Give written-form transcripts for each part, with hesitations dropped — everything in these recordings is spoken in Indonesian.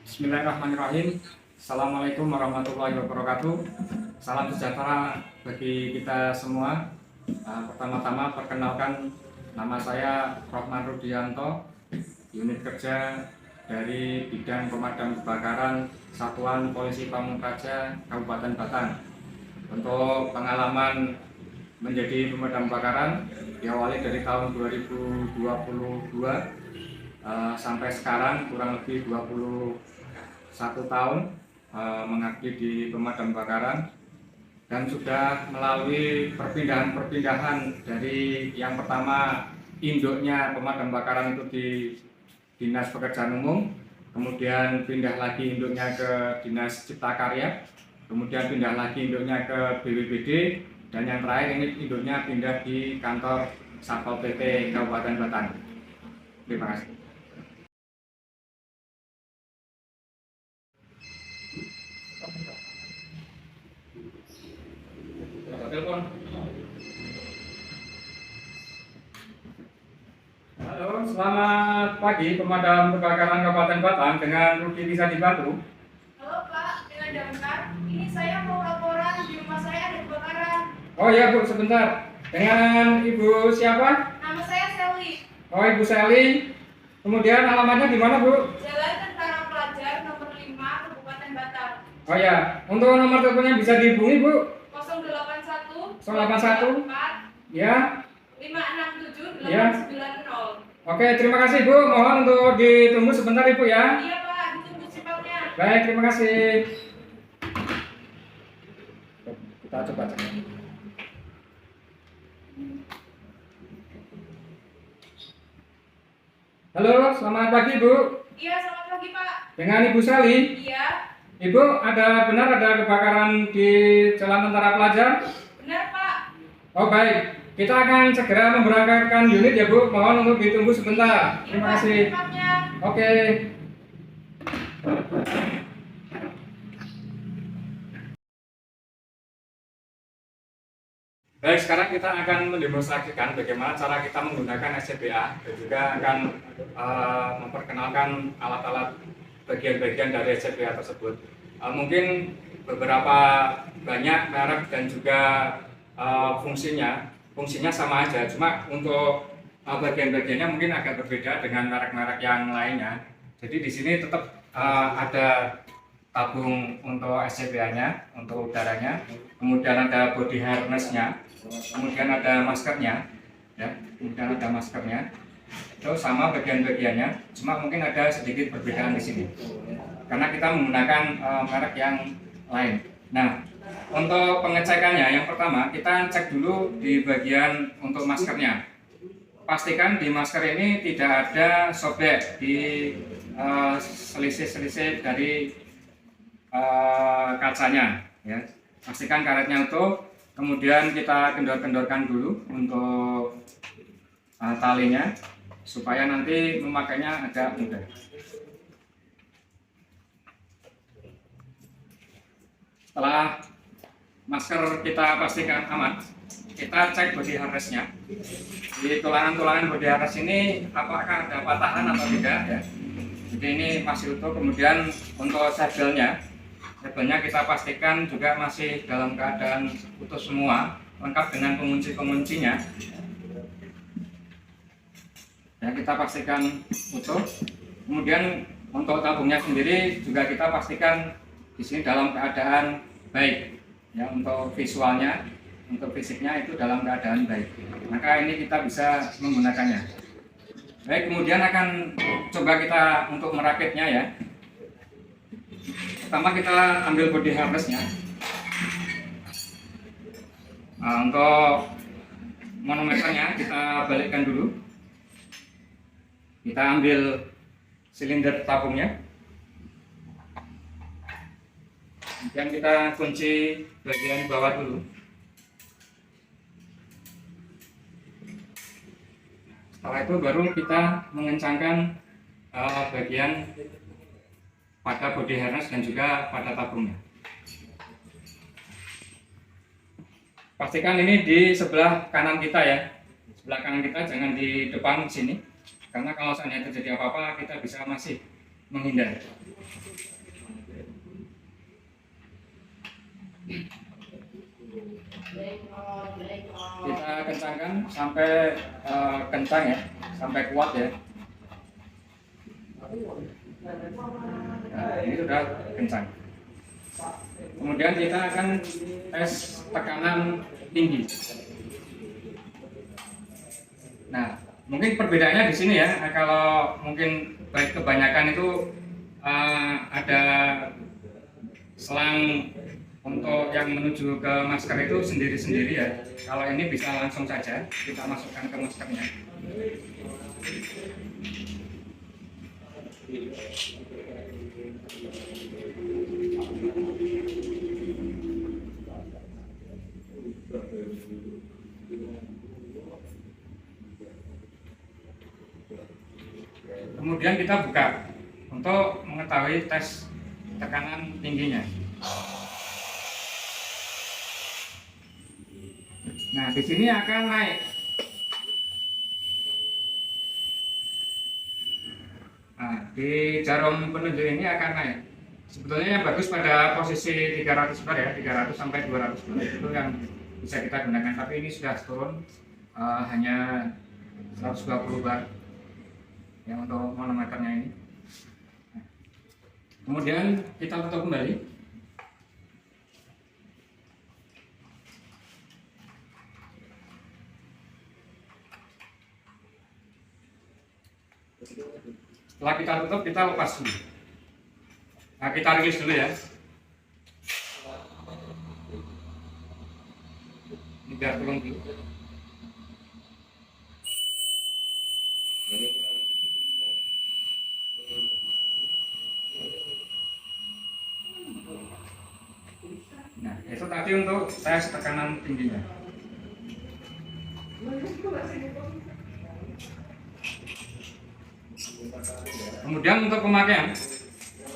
Bismillahirrahmanirrahim. Assalamualaikum warahmatullahi wabarakatuh. Salam sejahtera bagi kita semua. Pertama-tama perkenalkan, nama saya Rohman Rudianto, unit kerja dari bidang pemadam kebakaran Satuan Polisi Pamung Praja Kabupaten Batang. Untuk pengalaman menjadi pemadam kebakaran diawali dari tahun 2022 sampai sekarang kurang lebih 21 tahun mengabdi di pemadam kebakaran, dan sudah melalui perpindahan dari yang pertama induknya pemadam kebakaran itu di Dinas Pekerjaan Umum, kemudian pindah lagi induknya ke Dinas Cipta Karya, kemudian pindah lagi induknya ke BPBD, dan yang terakhir ini induknya pindah di kantor Satpol PP Kabupaten Batang. Terima kasih. Telepon. Halo, selamat pagi pemadam kebakaran Kabupaten Batang, dengan Rudi bisa dibantu? Halo Pak, dengan Damkar. Ini saya mau laporan di rumah saya ada kebakaran. Oh ya Bu, sebentar. Dengan Ibu siapa? Nama saya Sally. Oh, Ibu Sally. Kemudian alamatnya di mana Bu? Jalan Tentara Pelajar nomor 5 Kabupaten Batang. Oh ya, untuk nomor teleponnya bisa dihubungi Bu? 081 081 4 ya. 567 Ya. 890. Oke, terima kasih Bu. Mohon untuk ditunggu sebentar Ibu ya. Iya Pak, ditunggu cepatnya. Baik, terima kasih. Kita coba cek. Halo, selamat pagi Bu. Iya, selamat pagi Pak. Dengan Ibu Sally. Iya, Ibu, benar ada kebakaran di Jalan Tentara Pelajar? benar Pak. Oh baik, kita akan segera memberangkatkan unit ya Bu. Mohon untuk ditunggu sebentar. Iya Terima Pak, kasih. cepatnya. Oke. Baik, sekarang kita akan mendemonstrasikan bagaimana cara kita menggunakan SCBA, dan juga akan memperkenalkan alat-alat bagian-bagian dari SCBA tersebut. Mungkin beberapa banyak merek dan juga fungsinya sama aja, cuma untuk bagian-bagiannya mungkin agak berbeda dengan merek-merek yang lainnya. Jadi di sini tetap ada tabung untuk SCBA-nya, untuk udaranya, kemudian ada body harness-nya, kemudian ada maskernya, ya, kemudian ada maskernya. Itu sama bagian-bagiannya, cuma mungkin ada sedikit perbedaan di sini, karena kita menggunakan merek yang lain. Nah, untuk pengecekannya, yang pertama kita cek dulu di bagian untuk maskernya. Pastikan di masker ini tidak ada sobek di selisih-selisih dari kacanya, ya. Pastikan karetnya utuh, kemudian kita kendor-kendorkan dulu untuk talinya supaya nanti memakainya agak mudah. Setelah masker kita pastikan aman, kita cek body harness-nya. Di tulangan-tulangan body harness ini apakah ada patahan atau tidak, ya. Jadi ini masih utuh. Kemudian untuk segelnya kita pastikan juga masih dalam keadaan utuh semua, lengkap dengan pengunci-penguncinya. Ya, kita pastikan utuh. Kemudian untuk tabungnya sendiri juga kita pastikan di sini dalam keadaan baik, ya. Untuk visualnya, untuk fisiknya itu dalam keadaan baik, maka ini kita bisa menggunakannya. Baik, kemudian akan coba kita untuk merakitnya, ya. Pertama kita ambil body harness-nya. Nah, untuk manometernya kita balikkan dulu. Kita ambil silinder tabungnya. Kemudian kita kunci bagian bawah dulu. Setelah itu baru kita mengencangkan bagian pada body harness dan juga pada tabungnya. Pastikan ini di sebelah kanan kita, ya. Sebelah kanan kita, jangan di depan sini. Karena kalau seandainya terjadi apa-apa, kita bisa masih menghindar. Kita kencangkan sampai kencang ya, sampai kuat ya. Nah, ini sudah kencang. Kemudian kita akan tes tekanan tinggi. Nah, mungkin perbedaannya di sini ya. Kalau mungkin baik kebanyakan itu ada selang untuk yang menuju ke masker itu sendiri-sendiri ya. Kalau ini bisa langsung saja kita masukkan ke maskernya. Kemudian kita buka untuk mengetahui tes tekanan tingginya. Nah, di sini akan naik. Nah, di jarum penunjuk ini akan naik. Sebetulnya yang bagus pada posisi 300 bar ya, 300 sampai 200 bar itu yang bisa kita gunakan. Tapi ini sudah turun hanya 120 bar yang untuk manometernya ini. Nah, kemudian kita tutup kembali. Setelah kita tutup, kita lepas dulu. Nah, kita rilis dulu ya. Ini biar turun dulu. Nah, itu tadi untuk tes tekanan tingginya. Kemudian untuk pemakaian,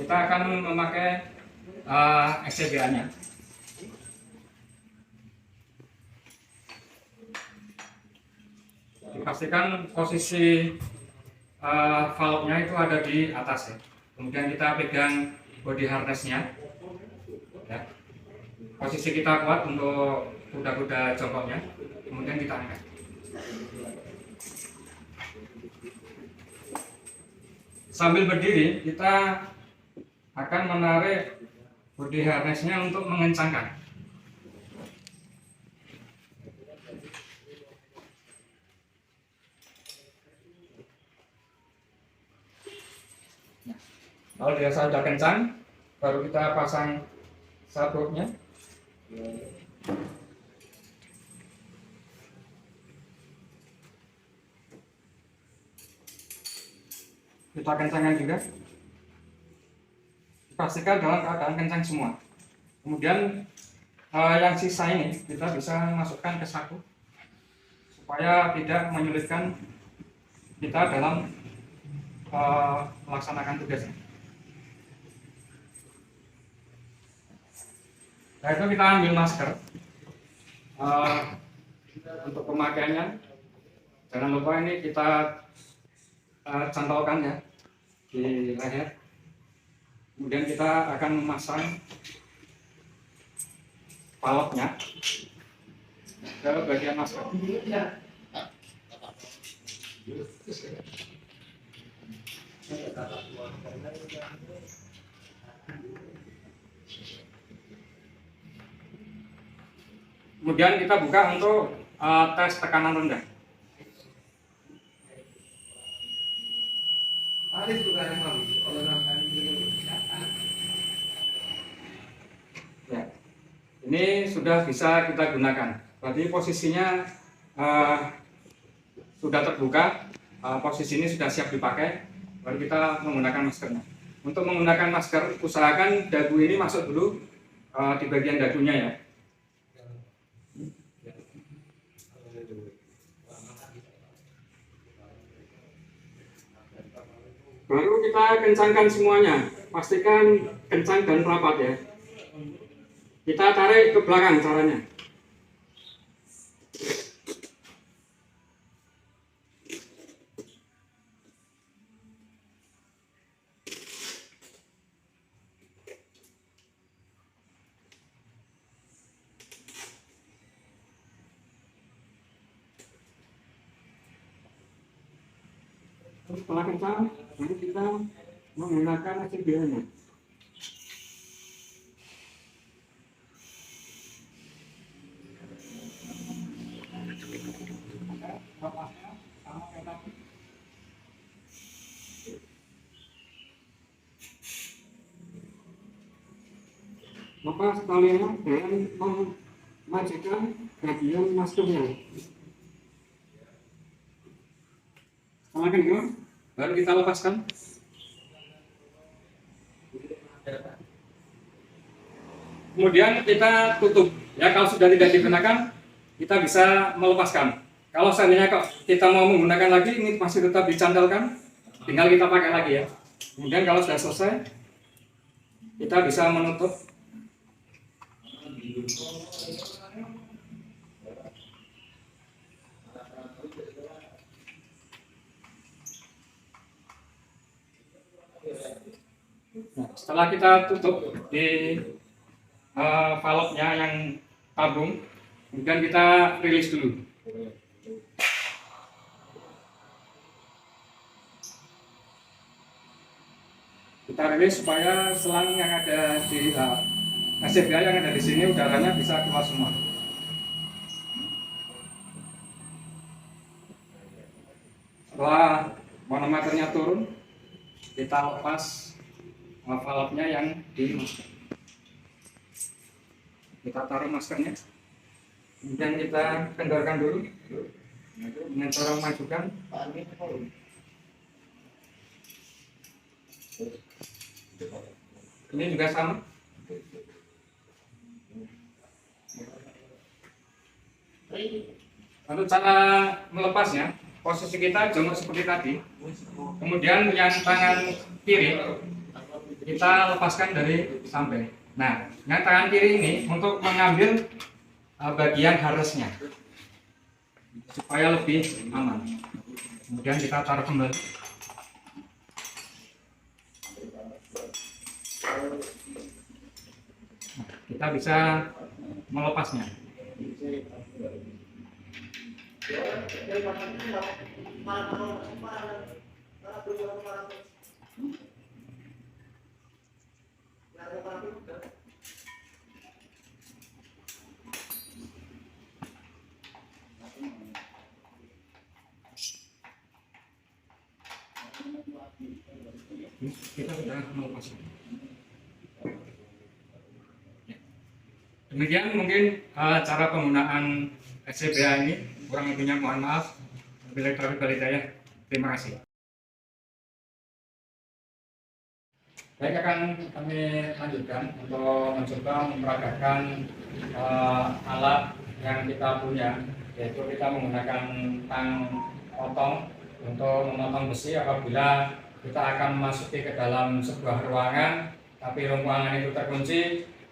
kita akan memakai XCBA-nya. Dipastikan posisi valve-nya itu ada di atas ya. Kemudian kita pegang body harness-nya. Ya. Posisi kita kuat untuk kuda-kuda jongkoknya. Kemudian kita angkat. Sambil berdiri, kita akan menarik body harness-nya untuk mengencangkan. Nah, kalau dirasa sudah kencang, baru kita pasang sabuknya. Kita kencangkan juga. Pastikan dalam keadaan kencang semua. Kemudian yang sisa ini kita bisa masukkan ke saku supaya tidak menyulitkan kita dalam melaksanakan tugasnya. Nah, itu kita ambil masker. Untuk pemakaiannya, jangan lupa ini kita cantolkan ya di leher. Kemudian kita akan memasang valve-nya ke bagian masker. Kemudian kita buka untuk tes tekanan rendah. Ya, ini sudah bisa kita gunakan. Berarti posisinya sudah terbuka, posisi ini sudah siap dipakai. Baru kita menggunakan maskernya. Untuk menggunakan masker, usahakan dagu ini masuk dulu di bagian dagunya ya. Baru kita kencangkan semuanya, pastikan kencang dan rapat ya. Kita tarik ke belakang caranya. Setelah kencang, baru kita menggunakan ACBA-nya. Maka sekalian dengan memajukan bagian maskernya. Setelah kencang, baru kita lepaskan. Kemudian kita tutup. Ya, kalau sudah tidak digunakan, kita bisa melepaskan. Kalau seandainya kita mau menggunakan lagi, ini masih tetap dicandalkan, tinggal kita pakai lagi ya. Kemudian kalau sudah selesai, kita bisa menutup. Nah, setelah kita tutup di valve-nya yang tabung, kemudian kita rilis dulu. Kita rilis supaya selang yang ada di ACBA yang ada di sini udaranya bisa keluar semua. Setelah manometernya turun, kita lepas valve-nya yang di masker. Kita taruh maskernya, kemudian kita kendorkan dulu dengan cara memajukan. Ini juga sama. Untuk cara melepasnya, posisi kita jongkok seperti tadi. Kemudian yang tangan kiri kita lepaskan dari samping. Nah, yang tangan kiri ini untuk mengambil bagian harnessnya supaya lebih aman. Kemudian kita taruh kembali. Nah, kita bisa melepasnya. Kita sudah melepasnya. Demikian mungkin cara penggunaan ACBA ini, kurang lebihnya mohon maaf. Wabillahi taufiq wal hidayah. Terima kasih. Baik, akan kami lanjutkan untuk mencoba memperagakan alat yang kita punya, yaitu kita menggunakan tang potong untuk memotong besi apabila kita akan memasuki ke dalam sebuah ruangan, tapi ruangan itu terkunci.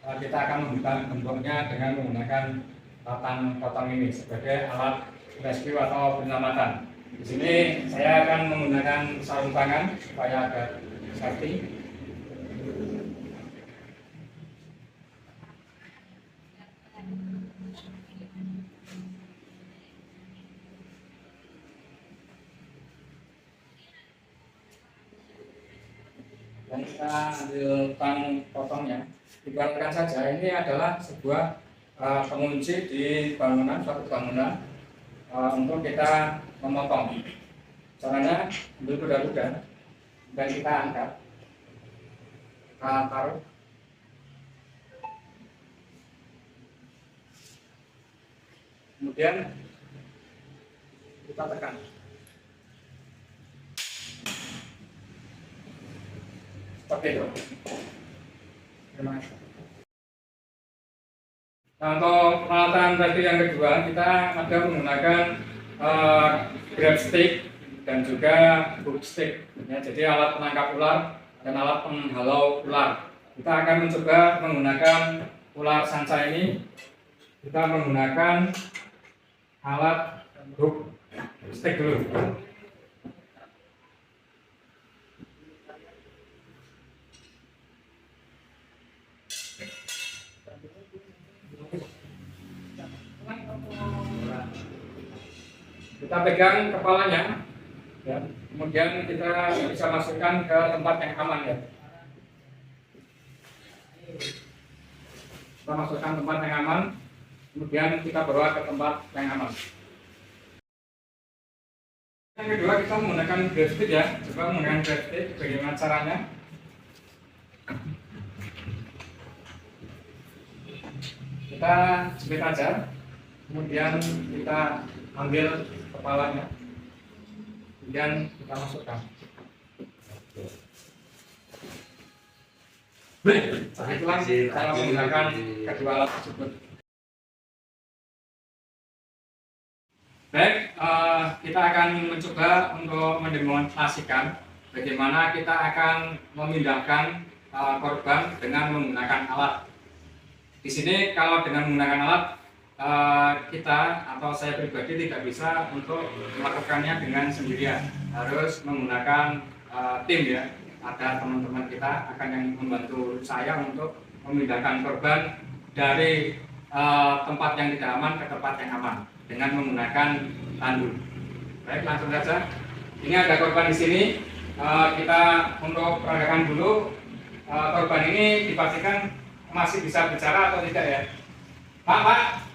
Kita akan membuka gemboknya dengan menggunakan tang potong ini sebagai alat rescue atau penyelamatan. Di sini saya akan menggunakan sarung tangan supaya agak safety. Dan kita ambil tang potongnya. Ibaratkan saja ini adalah sebuah pengunci di bangunan, suatu bangunan untuk kita memotong. Caranya ambil kuda-kuda dan kita angkat, kita taruh. Kemudian kita tekan. Seperti itu. Terima kasih. Nah, untuk peralatan tadi yang kedua, kita ada menggunakan grab stick dan juga hook stick. Ya, jadi alat penangkap ular dan alat penghalau ular. Kita akan mencoba menggunakan ular sanca ini. Kita menggunakan alat hook stick dulu. Kita pegang kepalanya, ya. kemudian kita bisa masukkan ke tempat yang aman ya. Kita masukkan tempat yang aman, kemudian kita bawa ke tempat yang aman. Yang kedua, kita menggunakan grab stick ya. Coba menggunakan grab stick, bagaimana caranya? Kita jepit aja, kemudian kita ambil kepalanya, kemudian kita masukkan. Itulah cara menggunakan kedua alat tersebut. Baik, kita akan mencoba untuk mendemonstrasikan bagaimana kita akan memindahkan korban dengan menggunakan alat. Di sini kalau dengan menggunakan alat, kita atau saya pribadi tidak bisa untuk melakukannya dengan sendirian, harus menggunakan tim ya. Ada teman-teman kita akan yang membantu saya untuk memindahkan korban dari tempat yang tidak aman ke tempat yang aman dengan menggunakan tandu. Baik, langsung saja. Ini ada korban di sini. Kita untuk peragakan dulu. Korban ini dipastikan masih bisa bicara atau tidak ya? Pak.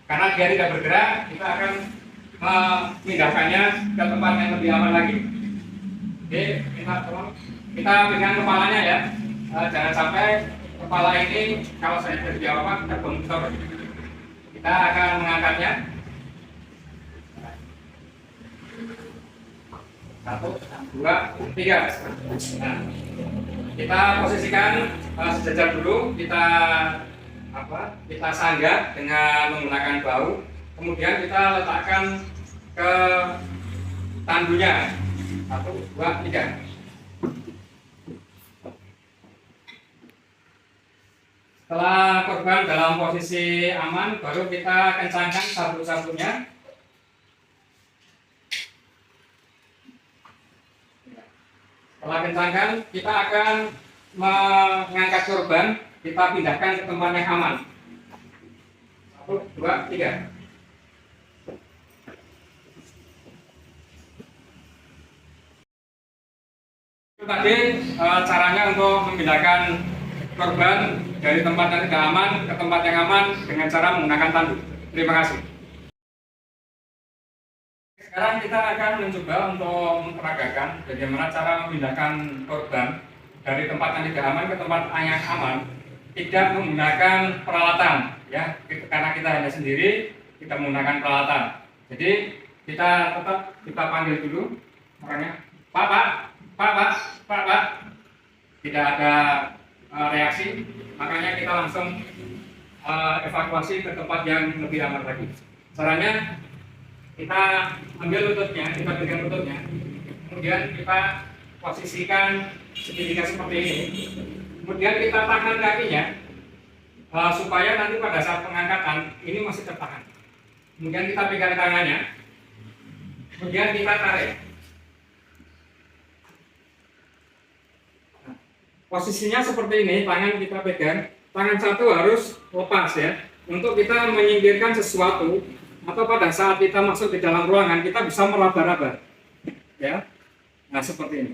Karena dia tidak bergerak, kita akan memindahkannya ke tempat yang lebih aman lagi. Oke, kita pegang kepalanya ya. Jangan sampai kepala ini kalau saya terjadi apa-apa terbongkar. Kita akan mengangkatnya. 1, 2, 3. Nah, kita posisikan sejajar dulu. Kita sanggah dengan menggunakan bahu. Kemudian kita letakkan ke tandunya. 1, 2, 3. Setelah korban dalam posisi aman, baru kita kencangkan sabuk-sabuknya. Setelah kencangkan, kita akan mengangkat korban, kita pindahkan ke tempat yang aman. 1, 2, 3. Itu tadi caranya untuk memindahkan korban dari tempat yang tidak aman ke tempat yang aman dengan cara menggunakan tandu. Terima kasih. Sekarang kita akan mencoba untuk memperagakan bagaimana cara memindahkan korban dari tempat yang tidak aman ke tempat yang aman, tidak menggunakan peralatan, ya, karena kita hanya sendiri, kita menggunakan peralatan. Jadi kita panggil dulu orangnya, Pak. Tidak ada reaksi, makanya kita langsung evakuasi ke tempat yang lebih aman lagi. Caranya kita ambil lututnya, kita pegang lututnya, kemudian kita posisikan segitiga seperti ini, kemudian kita tahan kakinya supaya nanti pada saat pengangkatan ini masih tertahan. Kemudian kita pegang tangannya, kemudian kita tarik. Posisinya seperti ini, tangan kita pegang, tangan satu harus lepas ya, untuk kita menyingkirkan sesuatu atau pada saat kita masuk di dalam ruangan kita bisa meraba-raba, ya. Nah seperti ini.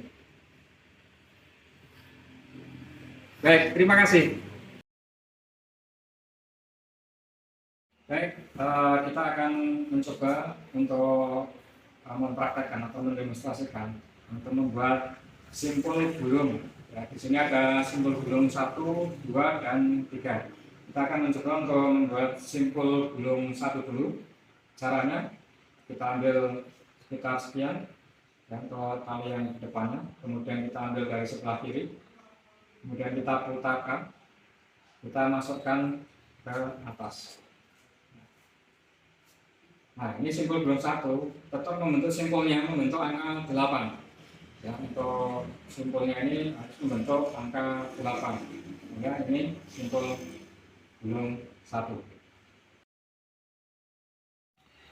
Baik, terima kasih. Baik, kita akan mencoba untuk mempraktekkan atau mendemonstrasikan untuk membuat simpul gulung. Ya, di sini ada simpul gulung 1, 2, dan 3. Kita akan mencoba untuk membuat simpul gulung 1 dulu. Caranya kita ambil sekitar sekian dan untuk tali yang di depannya, kemudian kita ambil dari sebelah kiri, kemudian kita putarkan, kita masukkan ke atas. Nah, ini simpul gulung 1 tetap membentuk simpulnya membentuk angka 8. Ya, untuk simpulnya ini harus membentuk angka 8. Ya, ini simpul gulung 1.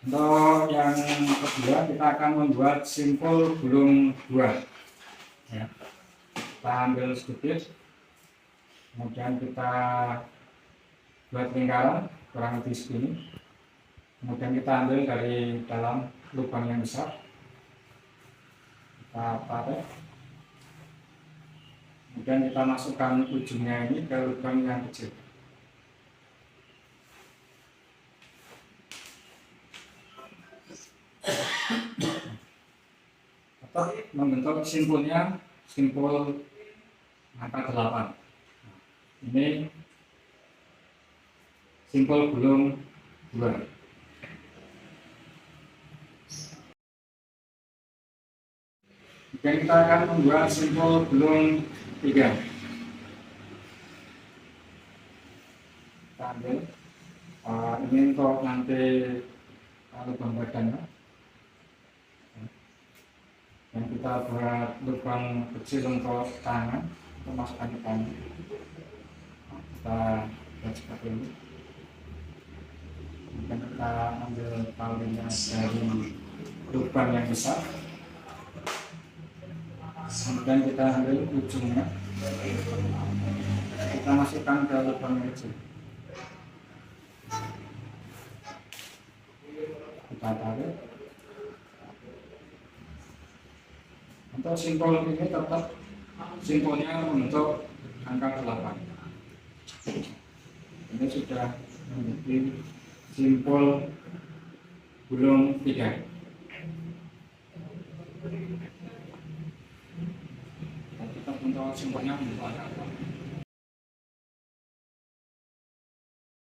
Untuk yang kedua kita akan membuat simpul gulung 2. Ya. Kita ambil sedikit, kemudian kita buat lingkaran kurang lebih segini. Kemudian kita ambil dari dalam lubang yang besar, kita tarik, kemudian kita masukkan ujungnya ini ke lubang yang kecil. Tetap membentuk simpulnya, simpul angka 8. Ini simpul gulung 2. Kemudian kita akan membuat simpul gulung 3. Kita ambil ini untuk nanti lubang badannya. Dan kita buat lubang kecil untuk tangan, kita masukkan ke tangan. Kita buat seperti ini. Kemudian kita ambil talinya dari lubang yang besar. Kemudian kita ambil ujungnya, kita masukkan ke lubang yang kecil. Kita tarik. Untuk simpul ini tetap simpulnya membentuk angka 8. Ini sudah menjadi simpul gulung 3. Tetap untuk simpulnya membentuk angka 8.